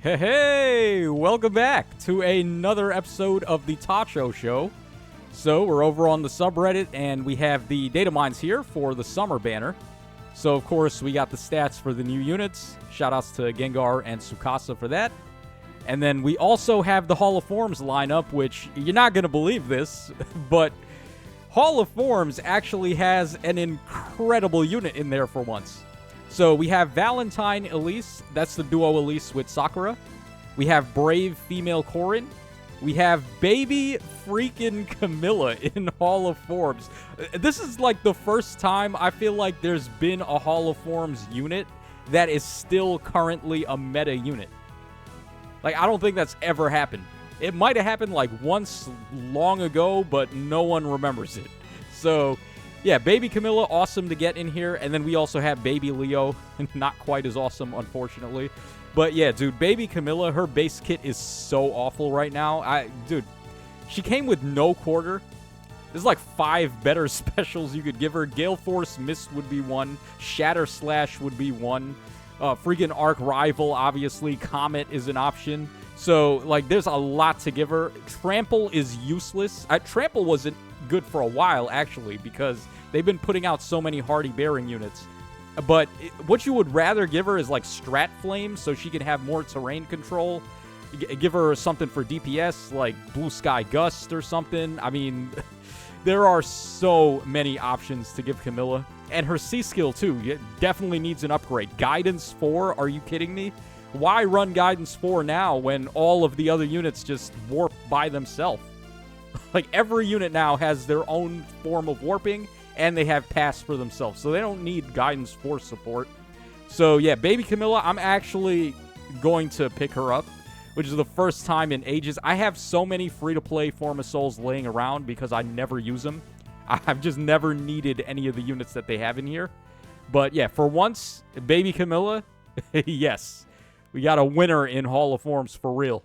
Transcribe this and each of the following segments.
Hey, welcome back to another episode of the Tacho Show. So we're over on the subreddit, and we have the Datamines here for the summer banner. So, of course, we got the stats for the new units. Shoutouts to Gengar and Tsukasa for that. And then we also have the Hall of Forms lineup, which you're not going to believe this, but Hall of Forms actually has an incredible unit in there for once. So we have Valentine Elise, that's the duo Elise with Sakura. We have Brave Female Corrin. We have Baby freaking Camilla in Hall of Forms. This is like the first time I feel like there's been a Hall of Forms unit that is still currently a meta unit. Like, I don't think that's ever happened. It might have happened like once long ago, but no one remembers it. So, yeah, Baby Camilla, awesome to get in here. And then we also have Baby Leo. Not quite as awesome, unfortunately. But yeah, dude, Baby Camilla, her base kit is so awful right now. Dude, she came with no quarter. There's like 5 better specials you could give her. Gale Force Mist would be one. Shatter Slash would be one. Freaking Arc Rival, obviously. Comet is an option. So, like, there's a lot to give her. Trample is useless. Trample wasn't good for a while, actually, because they've been putting out so many Hardy Bearing units. But what you would rather give her is, like, Strat Flame, so she can have more terrain control. Give her something for DPS, like Blue Sky Gust or something. I mean, there are so many options to give Camilla. And her C-Skill, too, it definitely needs an upgrade. Guidance 4, are you kidding me? Why run Guidance 4 now when all of the other units just warp by themselves? Like, every unit now has their own form of warping, and they have pass for themselves, so they don't need Guidance 4 support. So, yeah, Baby Camilla, I'm actually going to pick her up, which is the first time in ages. I have so many free-to-play Form of Souls laying around because I never use them. I've just never needed any of the units that they have in here. But, yeah, for once, Baby Camilla, yes. We got a winner in Hall of Forms for real.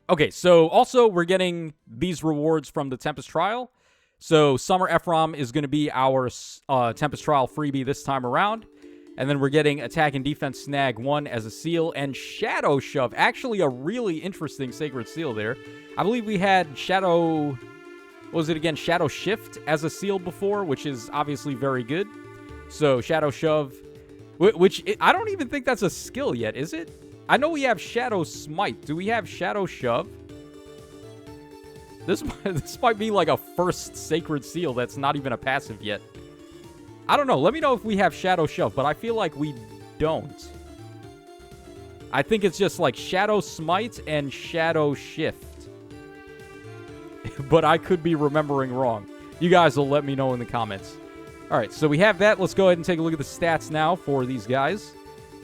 Okay, so also we're getting these rewards from the Tempest Trial. So Summer Ephraim is going to be our Tempest Trial freebie this time around. And then we're getting Attack and Defense Snag 1 as a seal. And Shadow Shove, actually a really interesting Sacred Seal there. I believe we had Shadow... What was it again? Shadow Shift as a seal before, which is obviously very good. So Shadow Shove... Which, I don't even think that's a skill yet, is it? I know we have Shadow Smite. Do we have Shadow Shove? This might be like a first Sacred Seal that's not even a passive yet. I don't know. Let me know if we have Shadow Shove, but I feel like we don't. I think it's just like Shadow Smite and Shadow Shift. But I could be remembering wrong. You guys will let me know in the comments. All right, so we have that. Let's go ahead and take a look at the stats now for these guys.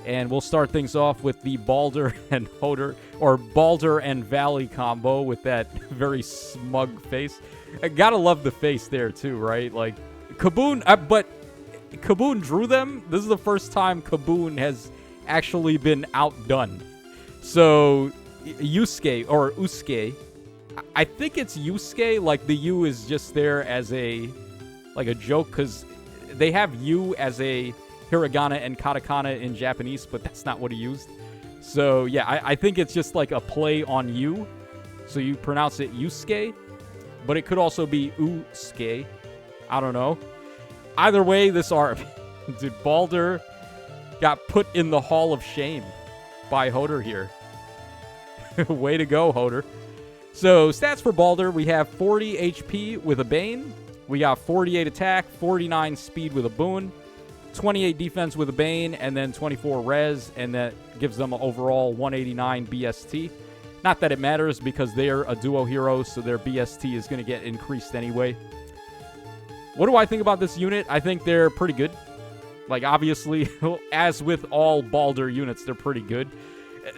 And we'll start things off with the Balder and Hoder, or Balder and Valley combo with that very smug face. I gotta love the face there, too, right? Like, Kaboon, but Kaboon drew them. This is the first time Kaboon has actually been outdone. So, Yusuke, or Usuke, I think it's Yusuke, like the U is just there as a joke, because they have U as a hiragana and katakana in Japanese, but that's not what he used. So, yeah, I think it's just like a play on U. So you pronounce it Yusuke, but it could also be Usuke. I don't know. Either way, this RP, dude, Balder got put in the Hall of Shame by Hoder here. Way to go, Hoder. So, stats for Balder, we have 40 HP with a Bane. We got 48 attack, 49 speed with a boon, 28 defense with a Bane, and then 24 res, and that gives them an overall 189 BST. Not that it matters because they're a duo hero, so their BST is going to get increased anyway. What do I think about this unit? I think they're pretty good. Like, obviously, as with all Balder units, they're pretty good.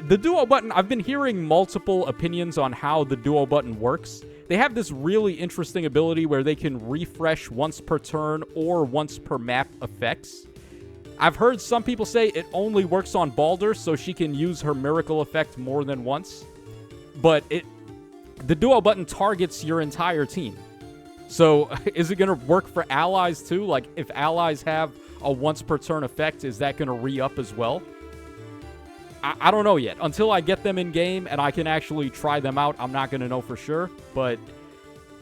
The duo button, I've been hearing multiple opinions on how the duo button works. They have this really interesting ability where they can refresh once per turn or once per map effects. I've heard some people say it only works on Balder, so she can use her miracle effect more than once. But the duo button targets your entire team. So is it going to work for allies too? Like, if allies have a once per turn effect, is that going to re-up as well? I don't know yet. Until I get them in game and I can actually try them out, I'm not going to know for sure. But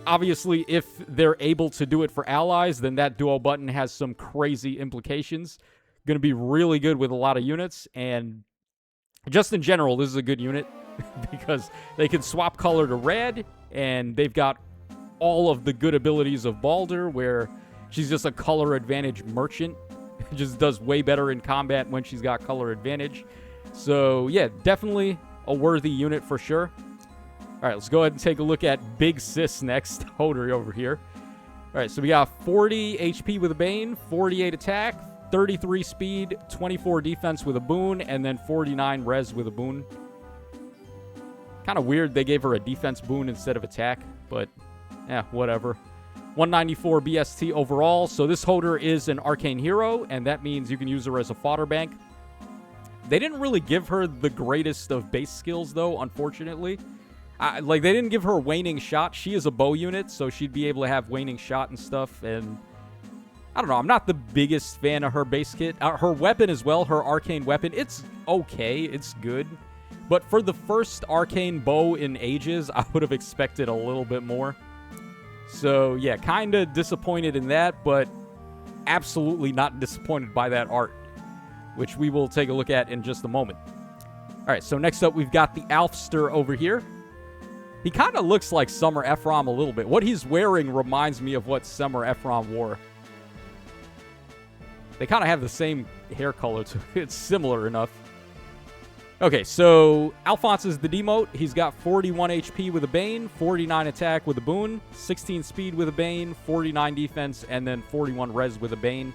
obviously, if they're able to do it for allies, then that duo button has some crazy implications. Going to be really good with a lot of units. And just in general, this is a good unit because they can swap color to red, and they've got all of the good abilities of Baldur, where she's just a color advantage merchant. Just does way better in combat when she's got color advantage. So, yeah, definitely a worthy unit for sure. All right, let's go ahead and take a look at Big Sis next. Hodor over here. All right, so we got 40 HP with a Bane, 48 attack, 33 speed, 24 defense with a boon, and then 49 res with a boon. Kind of weird they gave her a defense boon instead of attack, but yeah, whatever. 194 BST overall. So this Hodor is an arcane hero, and that means you can use her as a fodder bank. They didn't really give her the greatest of base skills, though, unfortunately. They didn't give her waning shot. She is a bow unit, so she'd be able to have waning shot and stuff, and I don't know. I'm not the biggest fan of her base kit. Her weapon as well, her arcane weapon, it's okay. It's good. But for the first arcane bow in ages, I would have expected a little bit more. So, yeah, kind of disappointed in that, but absolutely not disappointed by that art, which we will take a look at in just a moment. All right, so next up, we've got the Alfster over here. He kind of looks like Summer Ephraim a little bit. What he's wearing reminds me of what Summer Ephraim wore. They kind of have the same hair color, too. It's similar enough. Okay, so Alphonse is the demote. He's got 41 HP with a Bane, 49 attack with a boon, 16 speed with a Bane, 49 defense, and then 41 res with a Bane.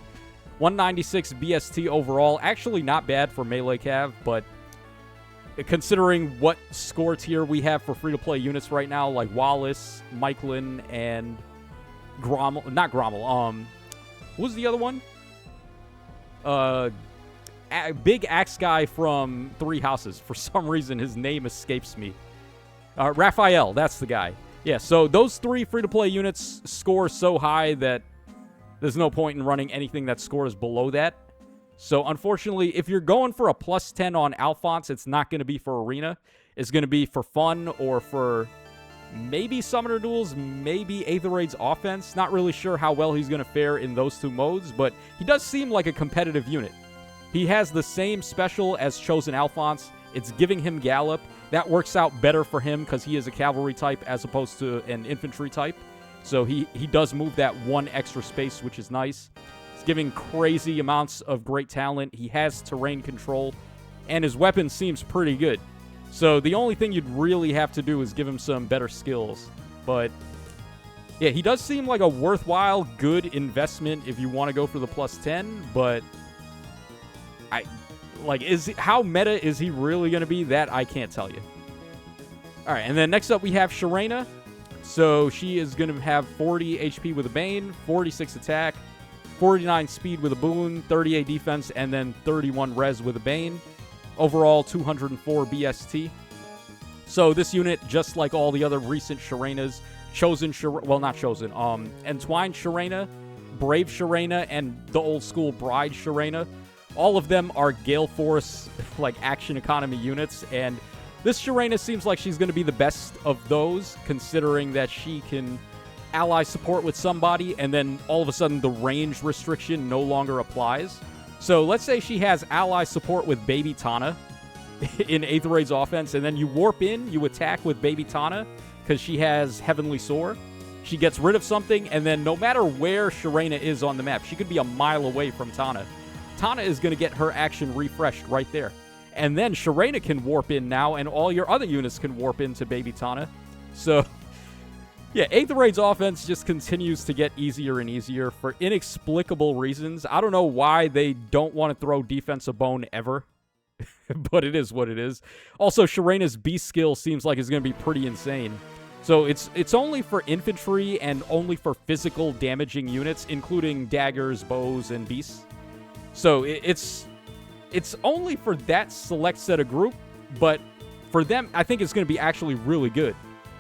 196 BST overall. Actually not bad for melee cav, but considering what score tier we have for free-to-play units right now, like Wallace, Michelin, and Grommel. Not Grommel. What was the other one? Big axe guy from Three Houses. For some reason, his name escapes me. Raphael, that's the guy. Yeah, so those three free-to-play units score so high that there's no point in running anything that scores below that. So, unfortunately, if you're going for a plus 10 on Alphonse, it's not going to be for Arena. It's going to be for fun or for maybe Summoner Duels, maybe Aetherraid's offense. Not really sure how well he's going to fare in those two modes, but he does seem like a competitive unit. He has the same special as Chosen Alphonse. It's giving him Gallop. That works out better for him because he is a cavalry type as opposed to an infantry type. So he does move that one extra space, which is nice. It's giving crazy amounts of great talent. He has terrain control, and his weapon seems pretty good. So the only thing you'd really have to do is give him some better skills. But yeah, he does seem like a worthwhile, good investment if you want to go for the plus 10, but how meta is he really going to be? That I can't tell you. All right, and then next up we have Sharena. So she is going to have 40 HP with a Bane, 46 attack, 49 speed with a boon, 38 defense, and then 31 res with a Bane. Overall, 204 BST. So this unit, just like all the other recent Sharenas, Entwined Sharena, Brave Sharena, and the old school Bride Sharena, all of them are Gale Force, action economy units, and this Sharena seems like she's going to be the best of those, considering that she can ally support with somebody, and then all of a sudden the range restriction no longer applies. So let's say she has ally support with Baby Tana in Aetherraid's offense, and then you warp in, you attack with Baby Tana, because she has Heavenly Soar. She gets rid of something, and then no matter where Sharena is on the map, she could be a mile away from Tana. Tana is going to get her action refreshed right there. And then Sharena can warp in now, and all your other units can warp into Baby Tana. So, yeah, Aetherraid's offense just continues to get easier and easier for inexplicable reasons. I don't know why they don't want to throw defensive bone ever, but it is what it is. Also, Sharena's beast skill seems like it's going to be pretty insane. So it's only for infantry and only for physical damaging units, including daggers, bows, and beasts. So it's only for that select set of group, but for them, I think it's going to be actually really good.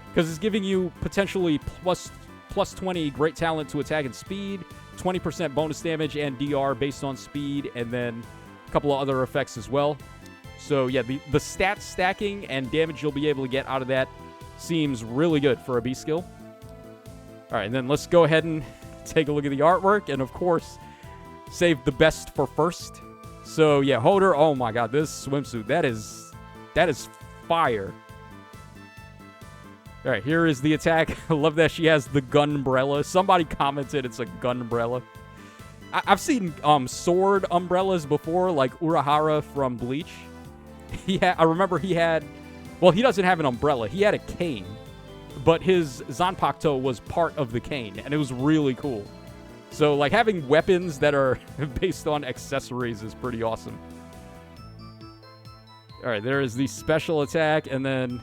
Because it's giving you potentially plus 20 great talent to attack and speed, 20% bonus damage and DR based on speed, and then a couple of other effects as well. So, yeah, the stat stacking and damage you'll be able to get out of that seems really good for a B skill. All right, and then let's go ahead and take a look at the artwork. And, of course, save the best for first. So, yeah, Hoder, oh, my God, this swimsuit, that is fire. All right, here is the attack. I love that she has the gun umbrella. Somebody commented it's a gun umbrella. I've seen sword umbrellas before, like Urahara from Bleach. I remember he had... Well, he doesn't have an umbrella. He had a cane. But his Zanpakuto was part of the cane, and it was really cool. So, like, having weapons that are based on accessories is pretty awesome. All right, there is the special attack, and then...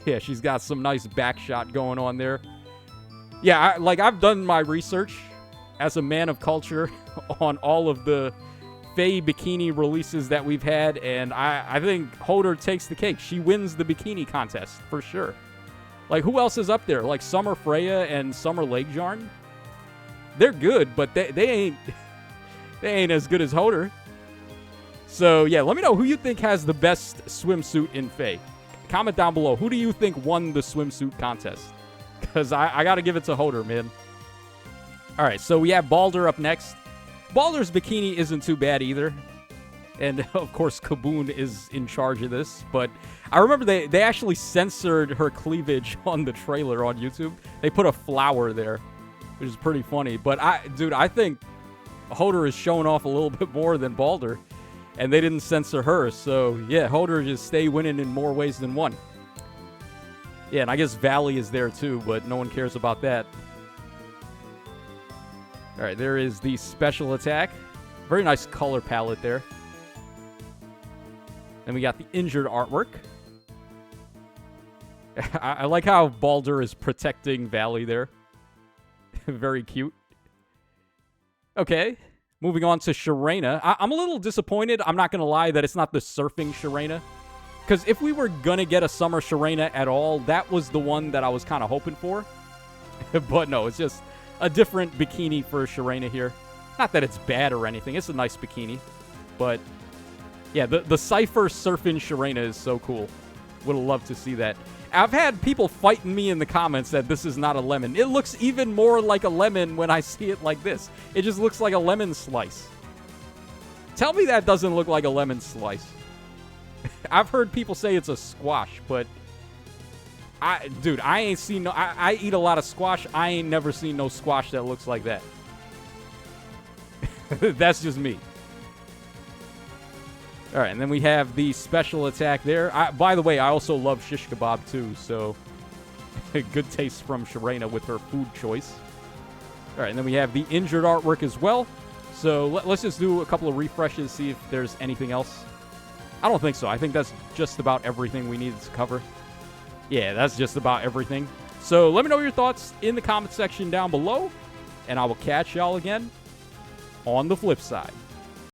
Yeah, she's got some nice back shot going on there. Yeah, I've done my research as a man of culture on all of the Faye bikini releases that we've had, and I think Hoder takes the cake. She wins the bikini contest, for sure. Like, who else is up there? Like, Summer Freya and Summer Lakejarn? They're good, but they ain't as good as Hoder. So, yeah, let me know who you think has the best swimsuit in Faye. Comment down below. Who do you think won the swimsuit contest? Because I got to give it to Hoder, man. All right, so we have Balder up next. Balder's bikini isn't too bad either. And, of course, Kaboon is in charge of this. But I remember they actually censored her cleavage on the trailer on YouTube. They put a flower there, which is pretty funny. But, I think Hoder is showing off a little bit more than Balder. And they didn't censor her, so yeah, Hoder just stay winning in more ways than one. Yeah, and I guess Valley is there too, but no one cares about that. All right, there is the special attack. Very nice color palette there. Then we got the injured artwork. I like how Balder is protecting Valley there. Very cute. Okay. Moving on to Sharena. I'm a little disappointed, I'm not going to lie, that it's not the surfing Sharena. Because if we were going to get a summer Sharena at all, that was the one that I was kind of hoping for. But no, it's just a different bikini for Sharena here. Not that it's bad or anything. It's a nice bikini. But, yeah, the Cypher surfing Sharena is so cool. Would have loved to see that. I've had people fighting me in the comments that this is not a lemon. It looks even more like a lemon when I see it like this. It just looks like a lemon slice. Tell me that doesn't look like a lemon slice. I've heard people say it's a squash, but... Dude, I ain't seen no... I eat a lot of squash. I ain't never seen no squash that looks like that. That's just me. All right, and then we have the special attack there. By the way, I also love shish kebab too, so good taste from Sharena with her food choice. All right, and then we have the injured artwork as well. So let's just do a couple of refreshes, see if there's anything else. I don't think so. I think that's just about everything we needed to cover. Yeah, that's just about everything. So let me know your thoughts in the comment section down below, and I will catch y'all again on the flip side.